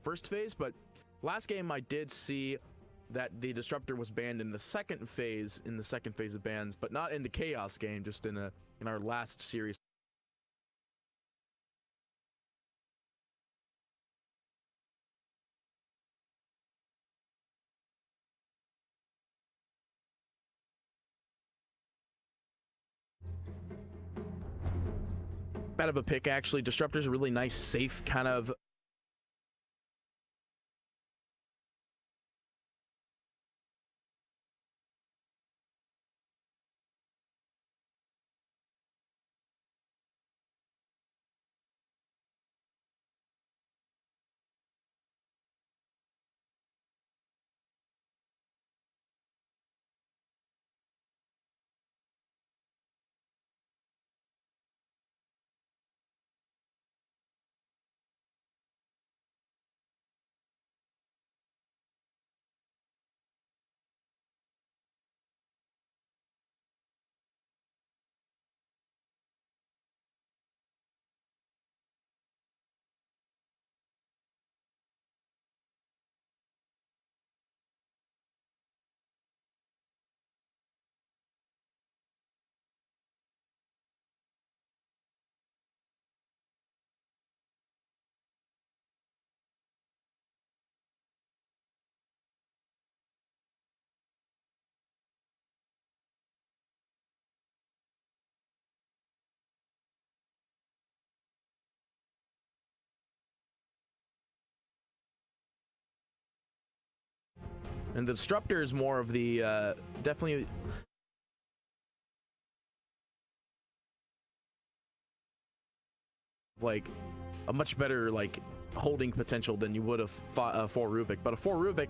first phase, but last game I did see that the disruptor was banned in the second phase of bans, but not in the chaos game, just in our last series. Bad of a pick, actually. Disruptor's a really nice, safe kind of and the disruptor is more of the definitely like a much better like holding potential than you would have fought a 4 Rubik. But a 4 Rubik,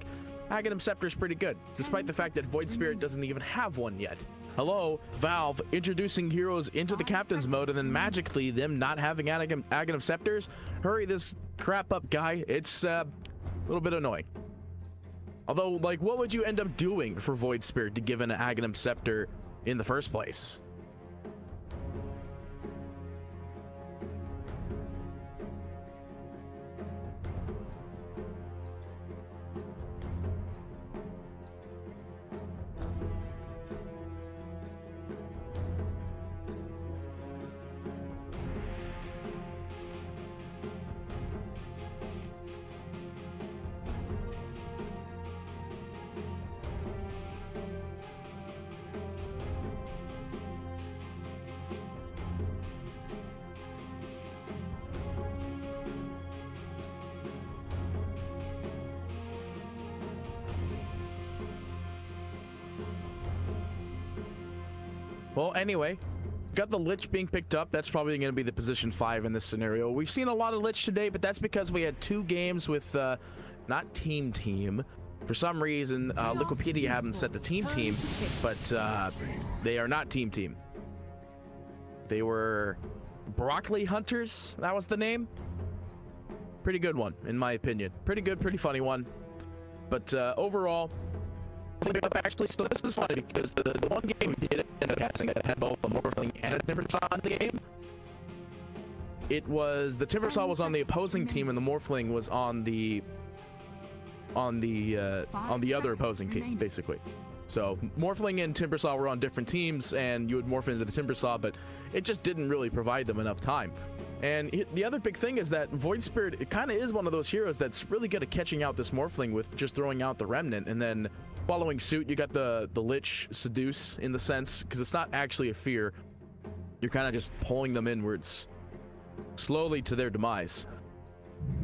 Aghanim Scepter is pretty good, despite the fact that Void Spirit doesn't even have one yet. Hello, Valve introducing heroes into the captain's mode and then magically them not having Aghanim Scepters. Hurry this crap up, guy. It's a little bit annoying. Although, like, what would you end up doing for Void Spirit to give an Aghanim Scepter in the first place? Well, anyway, got the Lich being picked up. That's probably going to be the position 5 in this scenario. We've seen a lot of Lich today, but that's because we had 2 games with not team. For some reason, Liquipedia haven't set the team, but they are not team. They were Broccoli Hunters. That was the name. Pretty good one, in my opinion. Pretty good, pretty funny one. But overall, actually, so this is funny because the one game we did end up casting that had both the Morphling and a Timbersaw in the game. It was the Timbersaw was on the opposing team and the Morphling was on the other opposing team, basically. So Morphling and Timbersaw were on different teams, and you would morph into the Timbersaw, but it just didn't really provide them enough time. And the other big thing is that Void Spirit, it kind of is one of those heroes that's really good at catching out this Morphling with just throwing out the Remnant, and then following suit, you got the Lich Seduce in the sense, because it's not actually a fear. You're kind of just pulling them inwards slowly to their demise.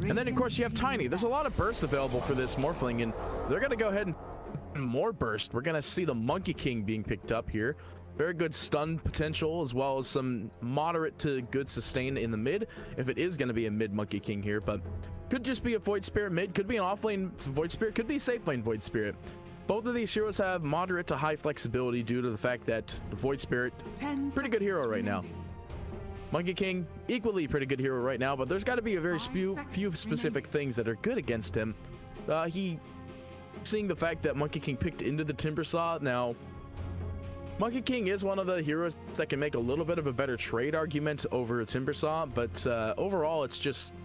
And then, of course, you have Tiny. There's a lot of burst available for this Morphling, and they're going to go ahead and more burst. We're going to see the Monkey King being picked up here. Very good stun potential, as well as some moderate to good sustain in the mid, if it is going to be a mid Monkey King here. But could just be a Void Spirit mid, could be an offlane Void Spirit, could be a safe lane Void Spirit. Both of these heroes have moderate to high flexibility due to the fact that the Void Spirit, pretty good hero right now. Monkey King, equally pretty good hero right now, but there's got to be a very few specific things that are good against him. Seeing the fact that Monkey King picked into the Timbersaw, now, Monkey King is one of the heroes that can make a little bit of a better trade argument over Timbersaw, but overall, it's just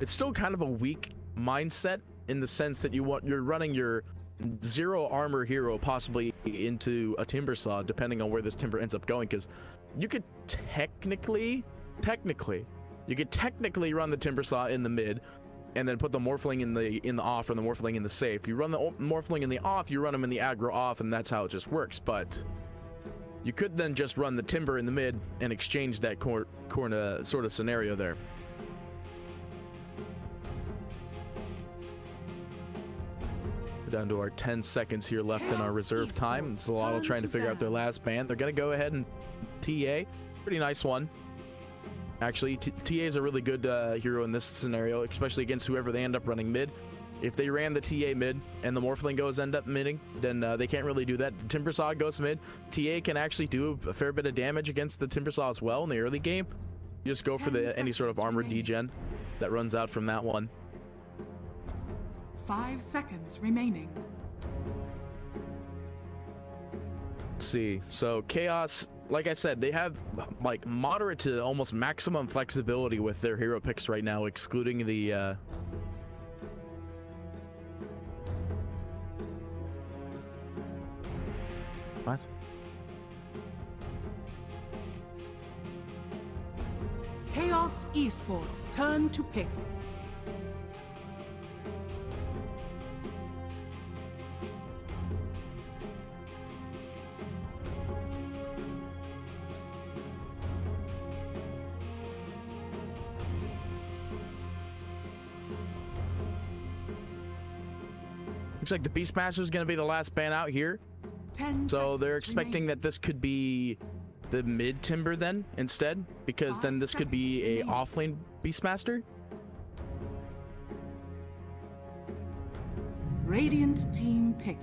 it's still kind of a weak mindset in the sense that you're running your 0 armor hero possibly into a timber saw, depending on where this timber ends up going, because you could technically run the timber saw in the mid and then put the morphling in the off or the morphling in the safe. You run the morphling in the off, you run them in the aggro off, and that's how it just works. But you could then just run the timber in the mid and exchange that corner sort of scenario there. We're down to our 10 seconds here left in our reserve time. XOLOTL trying to figure out their last ban. They're going to go ahead and TA. Pretty nice one. Actually, TA is a really good hero in this scenario, especially against whoever they end up running mid. If they ran the TA mid and the morphling end up midding, then they can't really do that. The timber saw goes mid. TA can actually do a fair bit of damage against the timber saw as well in the early game. You just go for any sort of armor degen that runs out from that one. 5 seconds remaining. Let's see. So Chaos, like I said, they have like moderate to almost maximum flexibility with their hero picks right now, excluding the what? Chaos Esports turn to pick. Looks like the Beastmaster is going to be the last ban out here. 10 so they're seconds expecting remaining. that this could be the mid timber then instead, because 5 then this could be a seconds offlane Beastmaster. Radiant team pick.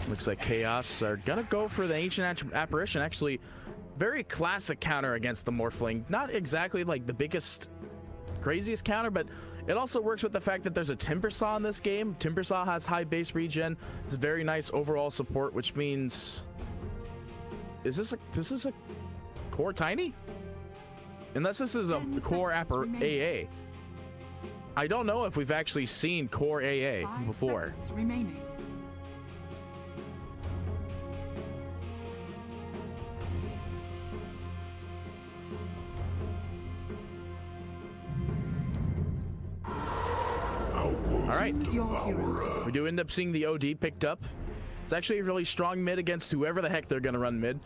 Looks like Chaos are gonna go for the Ancient Apparition. Actually, very classic counter against the Morphling. Not exactly like the biggest, craziest counter, but it also works with the fact that there's a Timber Saw in this game. Timber Saw has high base regen. It's a very nice overall support, which means... Is this a core tiny? Unless this is a core AA. I don't know if we've actually seen core AA 5 before. seconds remaining. All right, Choose your hero. we do end up seeing the OD picked up. It's actually a really strong mid against whoever the heck they're gonna run mid.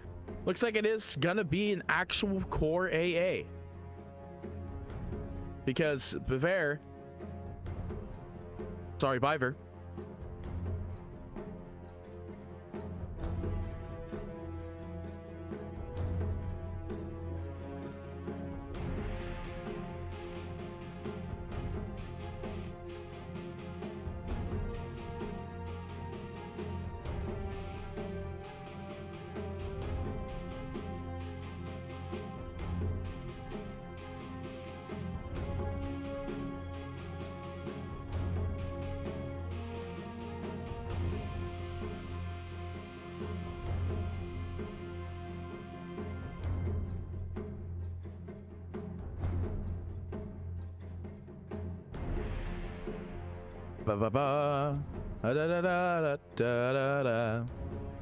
Looks like it is gonna be an actual core AA. Because Biver,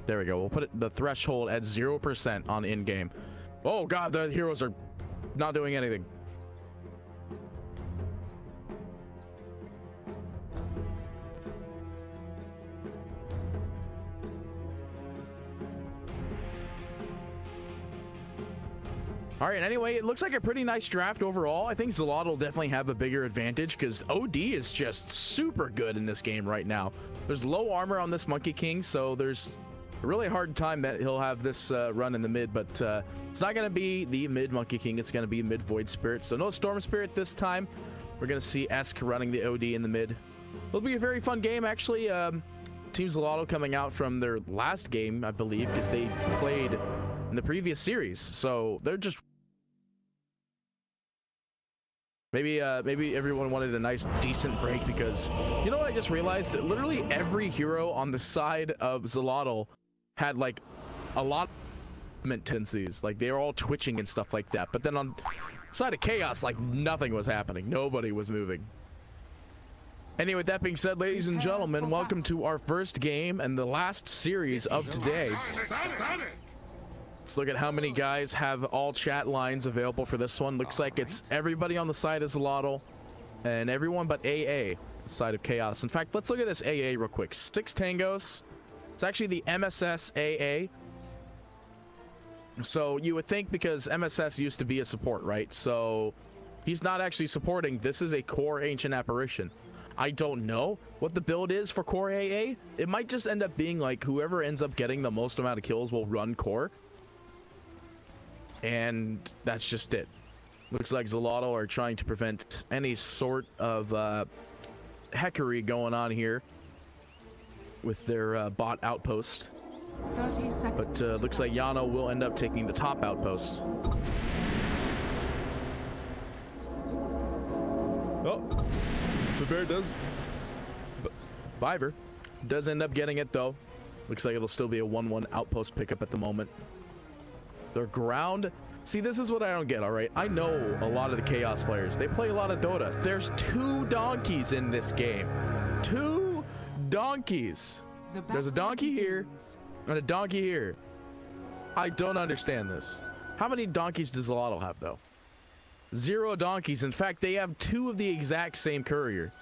There we go. We'll put the threshold at 0% on in-game. Oh god, the heroes are not doing anything. All right, anyway, it looks like a pretty nice draft overall. I think XOLOTL will definitely have a bigger advantage because OD is just super good in this game right now. There's low armor on this Monkey King, so there's a really hard time that he'll have this run in the mid, but it's not going to be the mid Monkey King. It's going to be mid Void Spirit. So no Storm Spirit this time. We're going to see Esk running the OD in the mid. It'll be a very fun game, actually. Team XOLOTL coming out from their last game, I believe, because they played in the previous series. So they're just... Maybe everyone wanted a nice, decent break because... You know what I just realized? Literally every hero on the side of XOLOTL had, like, a lot of tendencies. Like, they were all twitching and stuff like that. But then on the side of Chaos, like, nothing was happening. Nobody was moving. Anyway, with that being said, ladies and gentlemen, welcome to our first game and the last series of today. Let's look at how many guys have all chat lines available for this one. Looks like it's everybody on the side of XOLOTL and everyone but AA, the side of Chaos. In fact, let's look at this AA real quick. 6 tangos. It's actually the MSS AA. So you would think because MSS used to be a support, right? So he's not actually supporting. This is a core ancient apparition. I don't know what the build is for core AA. It might just end up being like whoever ends up getting the most amount of kills will run core. And that's just it. Looks like XOLOTL are trying to prevent any sort of hackery going on here with their bot outpost. 30 seconds. But looks like Yano will end up taking the top outpost. Oh, Vega does. Biver does end up getting it though. Looks like it'll still be a 1-1 outpost pickup at the moment. Their ground. See, this is what I don't get, all right? I know a lot of the Chaos players. They play a lot of Dota. There's 2 donkeys in this game. 2 donkeys. There's a donkey here and a donkey here. I don't understand this. How many donkeys does XOLOTL have, though? 0 donkeys. In fact, they have 2 of the exact same courier.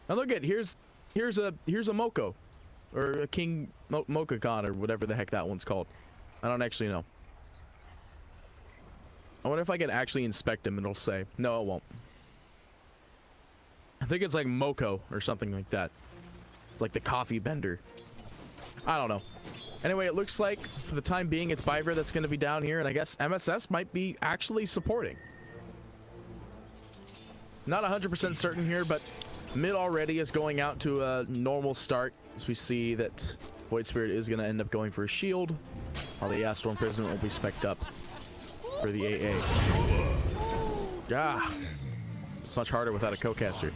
Now look at here's a Moko. Or a King Mocha-Con, or whatever the heck that one's called. I don't actually know. I wonder if I can actually inspect him and it'll say. No, it won't. I think it's like Moko or something like that. It's like the coffee bender. I don't know. Anyway, it looks like for the time being it's Biver that's going to be down here, and I guess MSS might be actually supporting. Not 100% certain here, but mid already is going out to a normal start. As we see that Void Spirit is going to end up going for a shield, while the Storm Prisoner will be spec'd up for the AA. Yeah, it's much harder without a co-caster.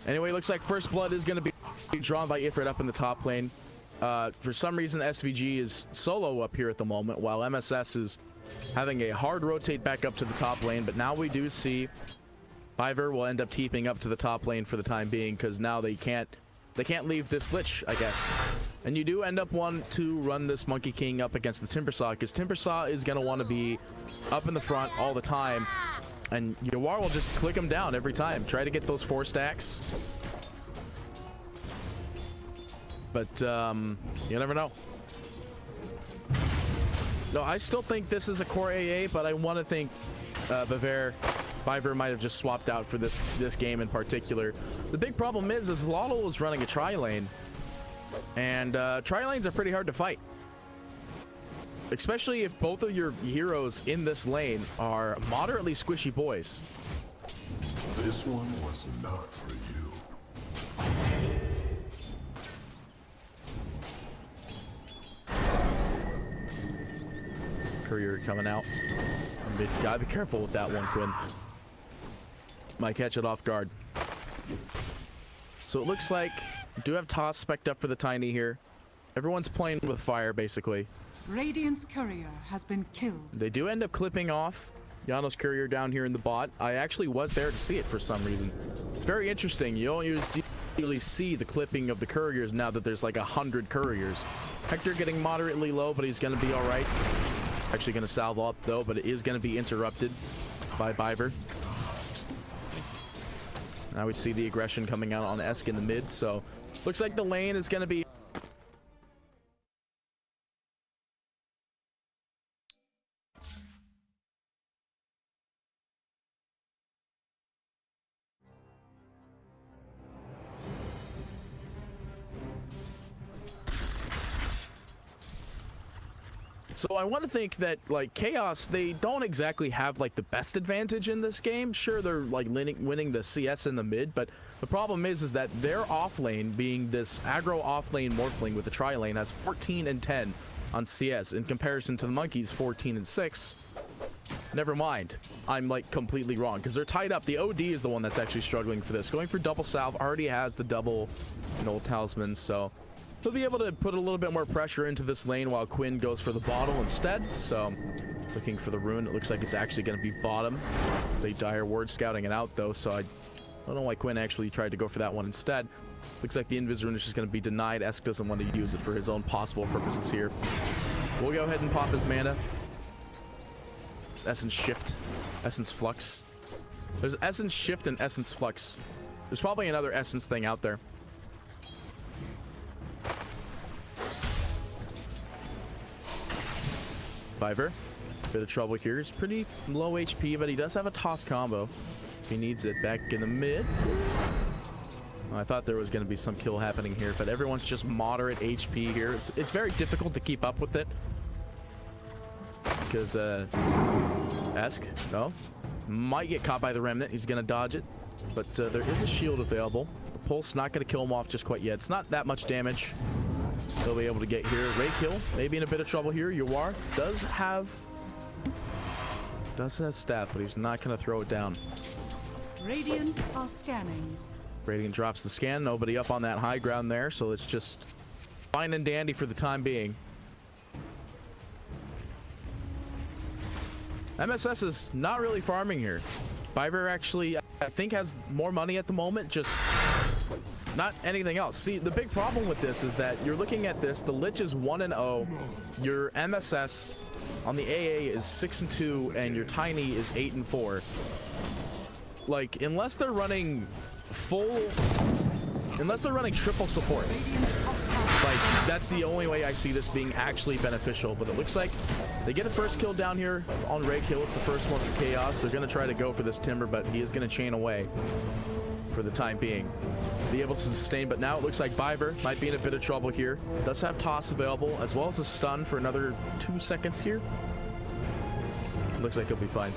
Anyway, looks like first blood is going to be drawn by Ifrit up in the top lane. For some reason, SVG is solo up here at the moment, while MSS is having a hard rotate back up to the top lane. But now we do see Biver will end up TPing up to the top lane for the time being, because now they can't leave this Lich, I guess. And you do end up wanting to run this Monkey King up against the Timbersaw, because Timbersaw is going to want to be up in the front all the time. And Yawar will just click him down every time. Try to get those 4 stacks. But you never know. No, I still think this is a core AA, but I want to think Biver might have just swapped out for this game in particular. The big problem is XOLOTL is running a tri-lane, and tri-lanes are pretty hard to fight, especially if both of your heroes in this lane are moderately squishy boys. This one was not for you. Courier coming out. Gotta be careful with that one, Quinn. Might catch it off guard. So it looks like we do have Toss spec'd up for the Tiny here. Everyone's playing with fire, basically. Radiant's courier has been killed. They do end up clipping off Yano's courier down here in the bot. I actually was there to see it for some reason. It's very interesting. You don't usually see the clipping of the couriers now that there's like 100 couriers. Hector getting moderately low, but he's going to be all right. Actually going to salve up though, but it is going to be interrupted by Biver. Now we see the aggression coming out on Esk in the mid, so looks like the lane is going to be So I want to think that, like, Chaos, they don't exactly have, like, the best advantage in this game. Sure, they're, like, winning the CS in the mid, but the problem is that their offlane, being this aggro offlane morphling with the tri-lane, has 14 and 10 on CS in comparison to the Monkeys 14 and 6. Never mind. I'm, like, completely wrong, because they're tied up. The OD is the one that's actually struggling for this. Going for double salve, already has the double Null Talisman, so he'll be able to put a little bit more pressure into this lane while Quinn goes for the bottle instead. So Looking for the rune. It looks like it's actually going to be bottom. It's a dire ward scouting it out, though, so I don't know why Quinn actually tried to go for that one instead. Looks like the Invis rune is just going to be denied. Esk doesn't want to use it for his own possible purposes here. We'll go ahead and pop his mana. It's Essence Shift. Essence Flux. There's Essence Shift and Essence Flux. There's probably another Essence thing out there. Fiverr. Bit of trouble here. He's pretty low HP, but he does have a toss combo. He needs it back in the mid. I thought there was going to be some kill happening here, but everyone's just moderate HP here. It's very difficult to keep up with it. Because, Esk, no. Might get caught by the Remnant. He's going to dodge it. But there is a shield available. The Pulse not going to kill him off just quite yet. It's not that much damage. He'll be able to get here. Ray kill. Maybe in a bit of trouble here. Yawar does have staff, but he's not going to throw it down. Radiant are scanning. Radeon drops the scan. Nobody up on that high ground there, so it's just fine and dandy for the time being. MSS is not really farming here. Fiverr actually, I think, has more money at the moment, just not anything else. See, the big problem with this is that you're looking at this, the Lich is 1-0, your MSS on the AA is 6-2, and your Tiny is 8-4. Like, unless they're running triple supports, like, that's the only way I see this being actually beneficial. But it looks like they get a first kill down here on Ray kill. It's the first one for Chaos. They're going to try to go for this Timber, but he is going to chain away for the time being. Be able to sustain, but now it looks like Biver might be in a bit of trouble here. Does have toss available, as well as a stun for another 2 seconds here. Looks like he'll be fine.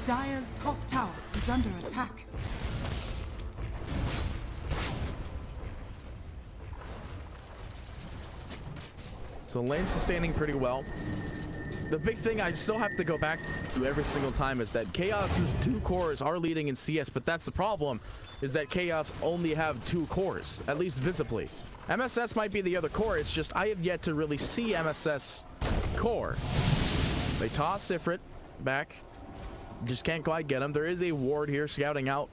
Dire's top tower is under attack. So lane sustaining pretty well. The big thing I still have to go back to every single time is that Chaos's 2 cores are leading in CS, but that's the problem, is that Chaos only have 2 cores, at least visibly. MSS might be the other core, it's just I have yet to really see MSS core. They toss Ifrit back. Just can't quite get him. There is a ward here scouting out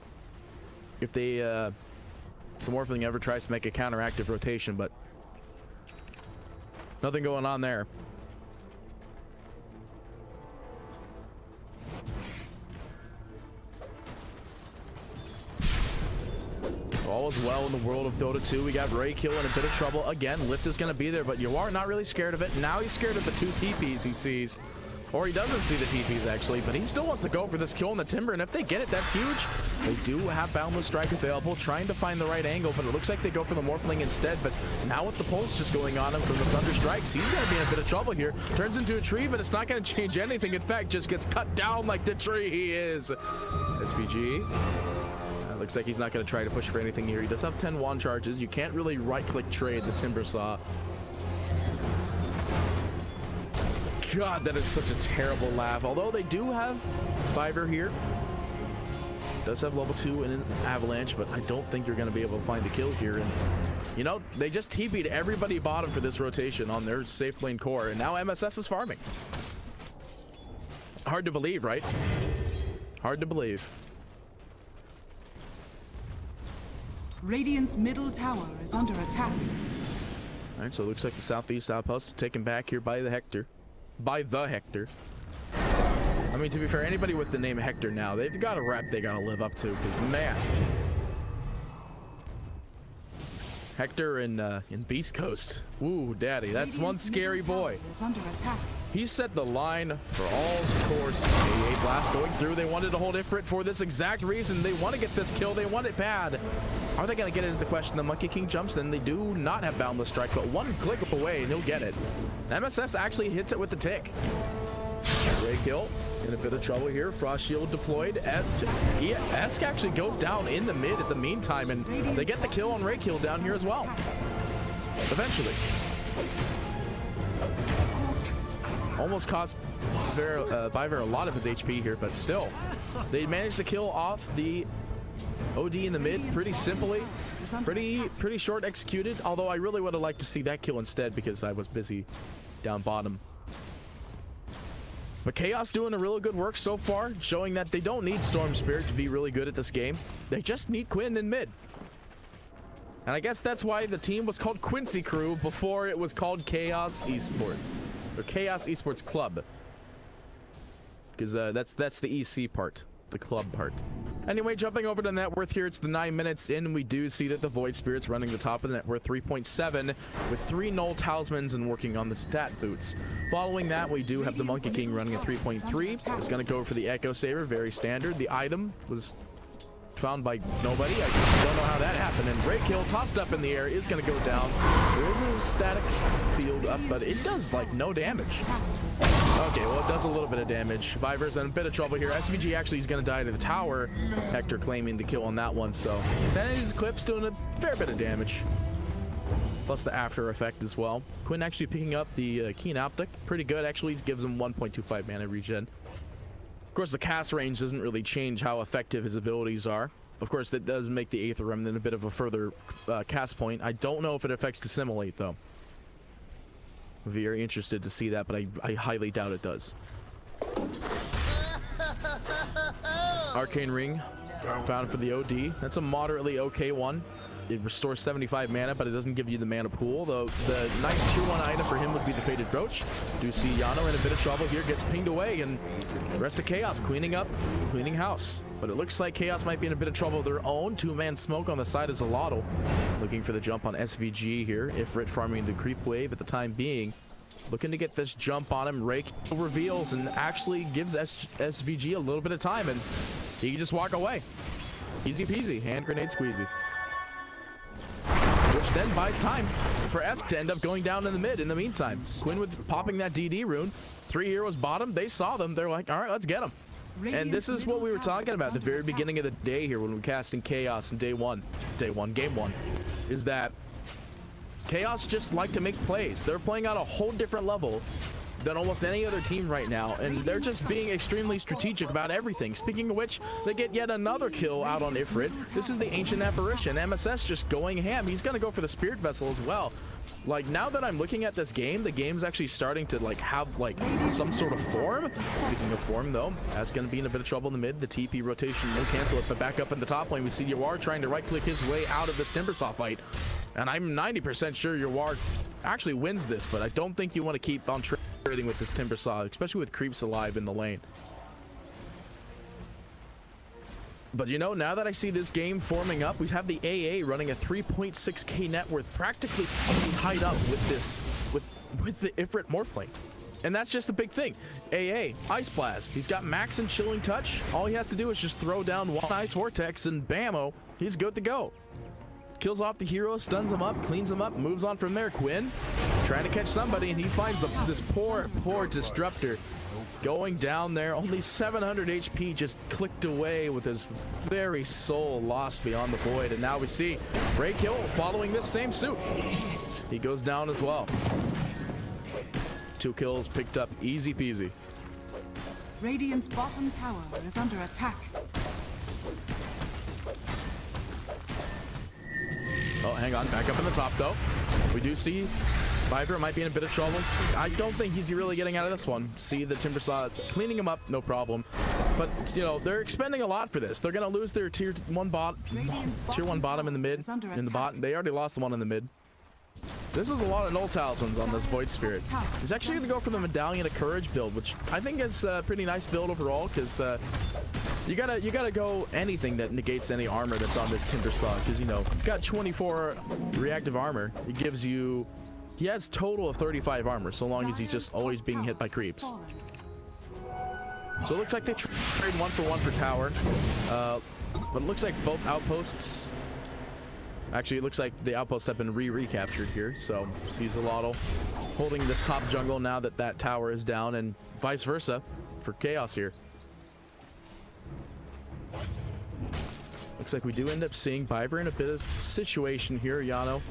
if they, the Morphling ever tries to make a counteractive rotation, but nothing going on there. All is well in the world of Dota 2. We got Ray kill in a bit of trouble. Again, Lift is going to be there, but Yawar not really scared of it. Now he's scared of the 2 TPs he sees. Or he doesn't see the TPs, actually, but he still wants to go for this kill on the Timber, and if they get it, that's huge. They do have Boundless Strike available, trying to find the right angle, but it looks like they go for the Morphling instead. But now with the Pulse just going on him from the Thunder Strikes, he's going to be in a bit of trouble here. Turns into a tree, but it's not going to change anything. In fact, just gets cut down like the tree he is. SVG. Looks like he's not going to try to push for anything here. He does have 10 wand charges. You can't really right-click trade the Timber Saw. God, that is such a terrible laugh. Although they do have Fiverr here. Does have level 2 in an Avalanche, but I don't think you're going to be able to find the kill here. And, you know, they just TP'd everybody bottom for this rotation on their safe lane core, and now MSS is farming. Hard to believe, right? Hard to believe. Radiant's middle tower is under attack. All right, so it looks like the southeast outpost taken back here by the Hector. By the Hector. I mean, to be fair, anybody with the name Hector now, they've got a rep they got to live up to, because, man. Hector in Beast Coast. Ooh, daddy, that's one scary boy. Is under attack. He set the line for all course. AA Blast going through. They wanted to hold Ifrit for this exact reason. They want to get this kill. They want it bad. Are they going to get it is the question. The Monkey King jumps in. They do not have Boundless Strike, but one click up away and he'll get it. MSS actually hits it with the tick. Ray kill. In a bit of trouble here. Frost Shield deployed. Esk actually goes down in the mid at the meantime, and they get the kill on Ray kill down here as well. Eventually. Almost cost Biver a lot of his HP here, but still. They managed to kill off the OD in the mid, pretty simply, pretty short executed. Although I really would have liked to see that kill instead because I was busy down bottom. But Chaos doing a really good work so far, showing that they don't need Storm Spirit to be really good at this game. They just need Quinn in mid. And I guess that's why the team was called Quincy Crew before it was called Chaos Esports. Or Chaos Esports Club. Because that's the EC part, the club part. Anyway, jumping over to net worth here, it's the 9 minutes in, and we do see that the Void Spirit's running the top of the net worth 3.7 with 3 null talismans and working on the stat boots. Following that, we do have the Monkey King running at 3.3. It's going to go for the Echo Saber, very standard. The item was found by nobody. I don't know how that happened. And Great Kill tossed up in the air is going to go down. There is a static field up, but it does like no damage. Okay, well, it does a little bit of damage. Viver's in a bit of trouble here. SVG actually is going to die to the tower. Hector claiming the kill on that one. So Sanity's Eclipse doing a fair bit of damage. Plus the after effect as well. Quinn actually picking up the Keen Optic. Pretty good, actually. It gives him 1.25 mana regen. Of course, the cast range doesn't really change how effective his abilities are. Of course, that does make the Aether Remnant a bit of a further cast point. I don't know if it affects Dissimilate, though. Very interested to see that, but I highly doubt it does. Arcane Ring found for the OD. That's a moderately okay one. It restores 75 mana, but it doesn't give you the mana pool. Though the nice tier 1 item for him would be the Faded Brooch. Do see Yano in a bit of trouble here, gets pinged away, and the rest of Chaos cleaning house. But it looks like Chaos might be in a bit of trouble of their own. 2-man smoke on the side of XOLOTL. Looking for the jump on SVG here. Ifrit farming the creep wave at the time being. Looking to get this jump on him. Rake reveals and actually gives SVG a little bit of time, and he can just walk away. Easy peasy. Hand grenade squeezy. Which then buys time for Esk to end up going down in the mid in the meantime. Quinn with popping that DD rune. 3 heroes bottom. They saw them. They're like, all right, let's get them. And this is what we were talking about at the very beginning of the day here when we were casting Chaos in game one, is that Chaos just like to make plays. They're playing at a whole different level than almost any other team right now, and they're just being extremely strategic about everything. Speaking of which, they get yet another kill out on Ifrit. This is the Ancient Apparition. MSS just going ham. He's gonna go for the Spirit Vessel as well. Like, now that I'm looking at this game, the game's actually starting to like have like some sort of form. Speaking of form though, that's gonna be in a bit of trouble in the mid. The TP rotation will cancel it, but back up in the top lane we see Yawar trying to right click his way out of this Timbersaw fight. And I'm 90% sure Yawar actually wins this, but I don't think you want to keep on trading with this Timbersaw, especially with creeps alive in the lane. But you know, now that I see this game forming up, we have the AA running a 3.6k net worth, practically tied up with this, with the Ifrit Morphling. And that's just a big thing. AA, Ice Blast. He's got max and Chilling Touch. All he has to do is just throw down one Ice Vortex and bammo, he's good to go. Kills off the hero, stuns him up, cleans him up, moves on from there. Quinn trying to catch somebody, and he finds this poor Disruptor going down there. Only 700 HP, just clicked away with his very soul lost beyond the void. And now we see Break Hill following this same suit. He goes down as well. 2 kills picked up, easy peasy. Radiant's bottom tower is under attack. Oh, hang on. Back up in the top, though. We do see Viper might be in a bit of trouble. I don't think he's really getting out of this one. See the Timbersaw cleaning him up, no problem. But, you know, they're expending a lot for this. They're going to lose their tier 1 bottom in the mid. In the bot. They already lost the one in the mid. This is a lot of null talismans on this Void Spirit. He's actually going to go for the Medallion of Courage build, which I think is a pretty nice build overall, because you gotta go anything that negates any armor that's on this Timbersaw, because, you know, you've got 24 reactive armor. It gives you... He has total of 35 armor, so long as he's just always being hit by creeps. So it looks like they trade 1-for-1 for tower. But it looks like both outposts... Actually, it looks like the outposts have been recaptured here. So, see XOLOTL holding this top jungle now that that tower is down, and vice versa for Chaos here. Looks like we do end up seeing Viver in a bit of situation here, Yano.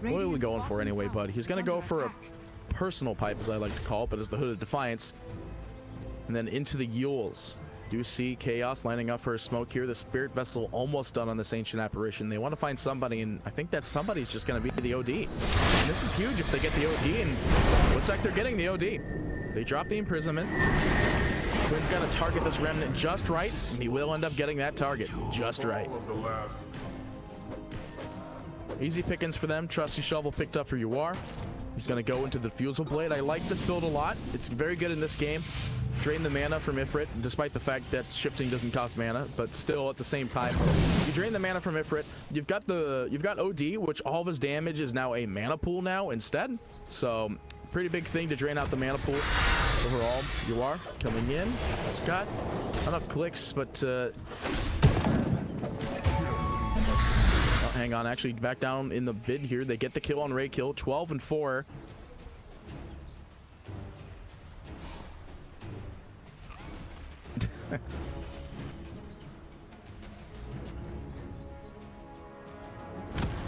What are we going for anyway, bud? He's going to go for a personal pipe, as I like to call it, but as the Hood of Defiance. And then into the Yules. Do see Chaos lining up for a smoke here. The Spirit Vessel almost done on this Ancient Apparition. They want to find somebody, and I think that somebody's just going to be the OD. And this is huge if they get the OD, and looks like they're getting the OD. They drop the Imprisonment. Quinn's got to target this Remnant just right, and he will end up getting that target just right. Easy pickings for them. Trusty Shovel picked up for UR. He's going to go into the Fusel Blade. I like this build a lot. It's very good in this game. Drain the mana from Ifrit, despite the fact that shifting doesn't cost mana, but still at the same time, you drain the mana from Ifrit. You've got OD, which all of his damage is now a mana pool now instead. So pretty big thing to drain out the mana pool overall. You are coming in. It's got enough clicks, but oh, hang on, actually back down in the bid here. They get the kill on Ray Kill, 12 and 4.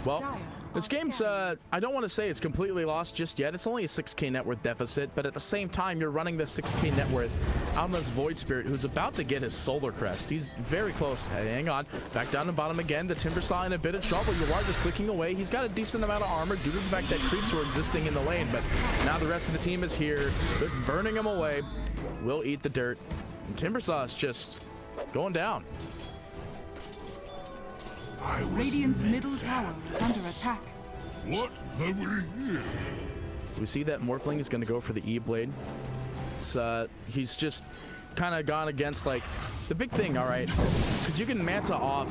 Well, this game's, I don't want to say it's completely lost just yet. It's only a 6k net worth deficit, but at the same time, you're running the 6k net worth on this Void Spirit, who's about to get his Solar Crest. He's very close. Hey, hang on. Back down to bottom again. The Timber Saw in a bit of trouble. You are just clicking away. He's got a decent amount of armor due to the fact that creeps were existing in the lane, but now the rest of the team is here. They're burning him away. Will eat the dirt. And Timber Saw is just going down. Radiant's middle tower is under attack. What have we here? We see that Morphling is going to go for the E-Blade. He's just kind of gone against, like, the big thing, all right? Because you can Manta off,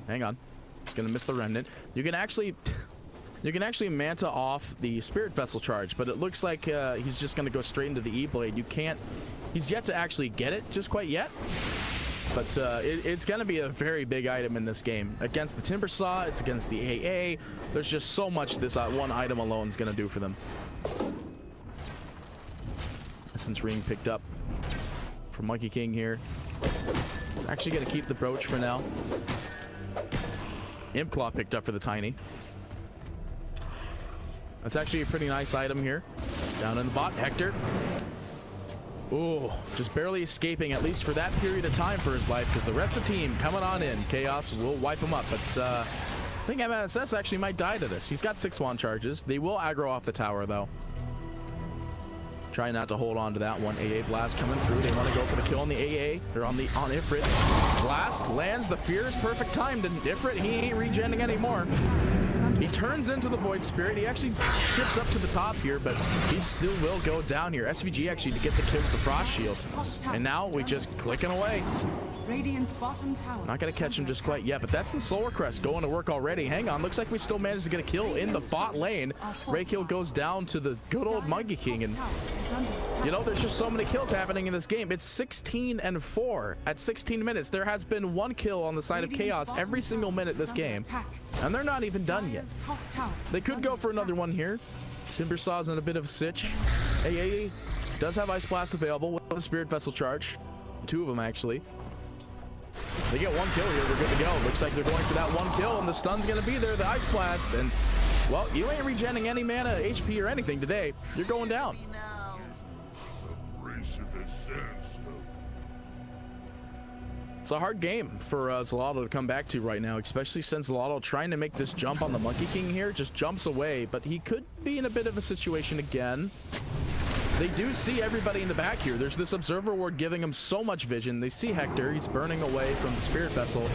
hang on. He's going to miss the Remnant. You can actually Manta off the Spirit Vessel charge, but it looks like he's just going to go straight into the E-Blade. You can't, he's yet to actually get it just quite yet. But it's going to be a very big item in this game. Against the Timber Saw, it's against the AA. There's just so much this one item alone is going to do for them. Essence Ring picked up for Monkey King here. He's actually going to keep the brooch for now. Imp Claw picked up for the Tiny. That's actually a pretty nice item here. Down in the bot, Hector. Ooh, just barely escaping, at least for that period of time for his life, because the rest of the team coming on in. Chaos will wipe him up, but I think MSS actually might die to this. He's got 6 wand charges. They will aggro off the tower, though. Try not to hold on to that one. AA Blast coming through. They want to go for the kill on the AA. They're on Ifrit. Blast lands. The Fear is perfect timed, and Ifrit, he ain't regenning anymore. He turns into the Void Spirit. He actually ships up to the top here, but he still will go down here. SVG actually to get the kill with the Frost Shield. And now we just clicking away. Radiant's bottom tower. Not going to catch him just quite yet, but that's the Solar Crest going to work already. Hang on. Looks like we still managed to get a kill in the bot lane. Ray Kill goes down to the good old Monkey King. And, you know, there's just so many kills happening in this game. It's 16 and 4 at 16 minutes. There has been 1 kill on the side of Chaos every single minute this game. And they're not even done yet. They could go for another one here. Timber Saw's in a bit of a sitch. AA does have Ice Blast available with the Spirit Vessel charge. 2 of them, actually. They get 1 kill here. They're good to go. Looks like they're going for that 1 kill, and the stun's going to be there. The Ice Blast, and, well, you ain't regenning any mana, HP, or anything today. You're going down. It's a hard game for XOLOTL to come back to right now, especially since XOLOTL trying to make this jump on the Monkey King here just jumps away, but he could be in a bit of a situation again. They do see everybody in the back here. There's this Observer Ward giving him so much vision. They see Hector. He's burning away from the Spirit Vessel.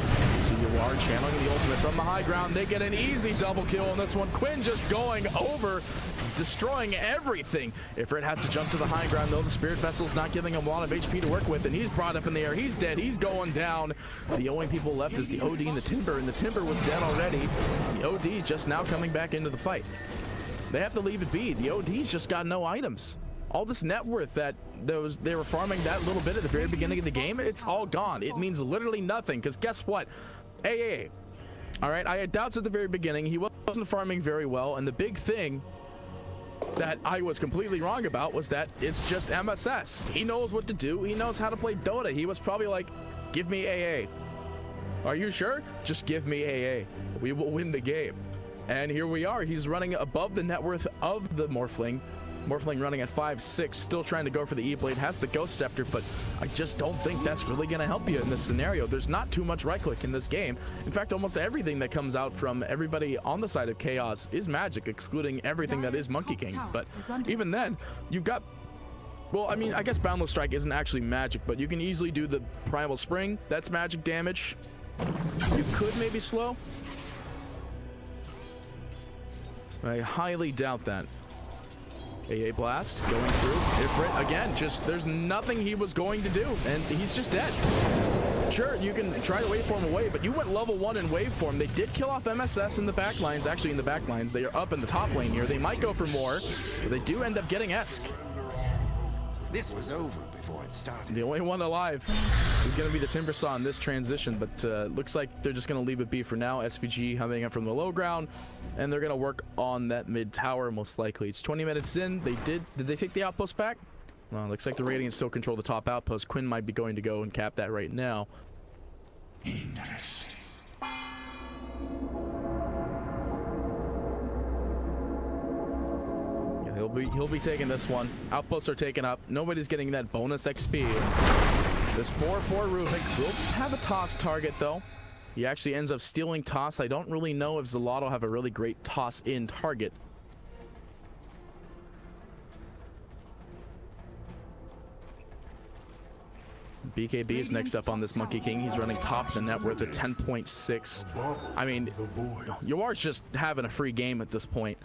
So you are channeling the ultimate from the high ground. They get an easy double kill on this one. Quinn just going over, destroying everything. Ifrit has to jump to the high ground, though. The Spirit Vessel's not giving him a lot of HP to work with, and he's brought up in the air. He's dead. He's going down. The only people left is the OD and the Timber, and the Timber was dead already. The OD just now coming back into the fight. They have to leave it be. The OD's just got no items. All this net worth that they were farming that little bit at the very beginning of the game, it's all gone. It means literally nothing, because guess what? AA. All right, I had doubts at the very beginning. He wasn't farming very well, and the big thing that I was completely wrong about was that it's just MSS. He knows what to do. He knows how to play Dota. He was probably like, give me AA. Are you sure? Just give me AA. We will win the game. And here we are. He's running above the net worth of the Morphling. Morphling running at 5-6, still trying to go for the E-Blade, has the Ghost Scepter, but I just don't think that's really going to help you in this scenario. There's not too much right-click in this game. In fact, almost everything that comes out from everybody on the side of Chaos is magic, excluding everything that is Monkey King. But even then, you've got... Well, I mean, I guess Boundless Strike isn't actually magic, but you can easily do the Primal Spring. That's magic damage. You could maybe slow. I highly doubt that. AA Blast going through. Ifrit, again, just there's nothing he was going to do, and he's just dead. Sure, you can try to waveform away, but you went level 1 in waveform. They did kill off MSS in the back lines. Actually, in the back lines, they are up in the top lane here. They might go for more, but they do end up getting Esk. This was over before it started. The only one alive is going to be the Timbersaw in this transition, but looks like they're just going to leave it be for now. SVG coming up from the low ground, and they're going to work on that mid tower most likely. It's 20 minutes in. Did they take the outpost back? Well, looks like the Radiant still control the top outpost. Quinn might be going to go and cap that right now. Interesting. He'll be taking this one. Outposts are taken up. Nobody's getting that bonus XP. This poor Rubik will have a toss target though. He actually ends up stealing toss. I don't really know if XOLOTL have a really great toss in target. BKB is next up on this Monkey King. He's running top of the net worth at 10.6. I mean, Yoar's just having a free game at this point.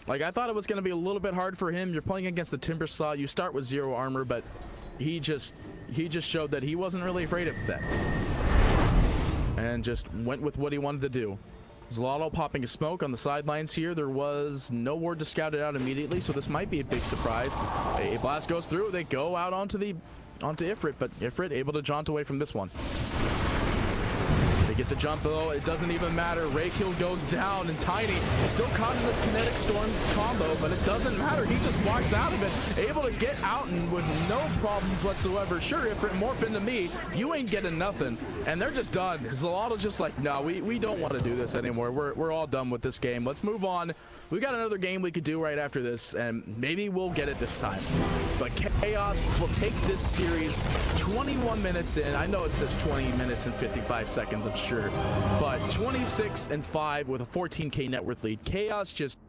Like, I thought it was going to be a little bit hard for him. You're playing against the Timbersaw. You start with 0 armor, but he just showed that he wasn't really afraid of that. And just went with what he wanted to do. XOLOTL popping a smoke on the sidelines here. There was no word to scout it out immediately, so this might be a big surprise. A blast goes through. They go out onto Ifrit, but Ifrit able to jaunt away from this one. They get the jump though, it doesn't even matter. Raykill goes down, and Tiny is still caught in this kinetic storm combo, but it doesn't matter. He just walks out of it, able to get out and with no problems whatsoever. Sure, Ifrit, morph into me, you ain't getting nothing. And they're just done. XOLOTL's just like, no, we don't want to do this anymore. We're all done with this game. Let's move on. We got another game we could do right after this, and maybe we'll get it this time. But Chaos will take this series 21 minutes in. I know it says 20 minutes and 55 seconds, I'm sure. But 26-5 with a 14K net worth lead. Chaos just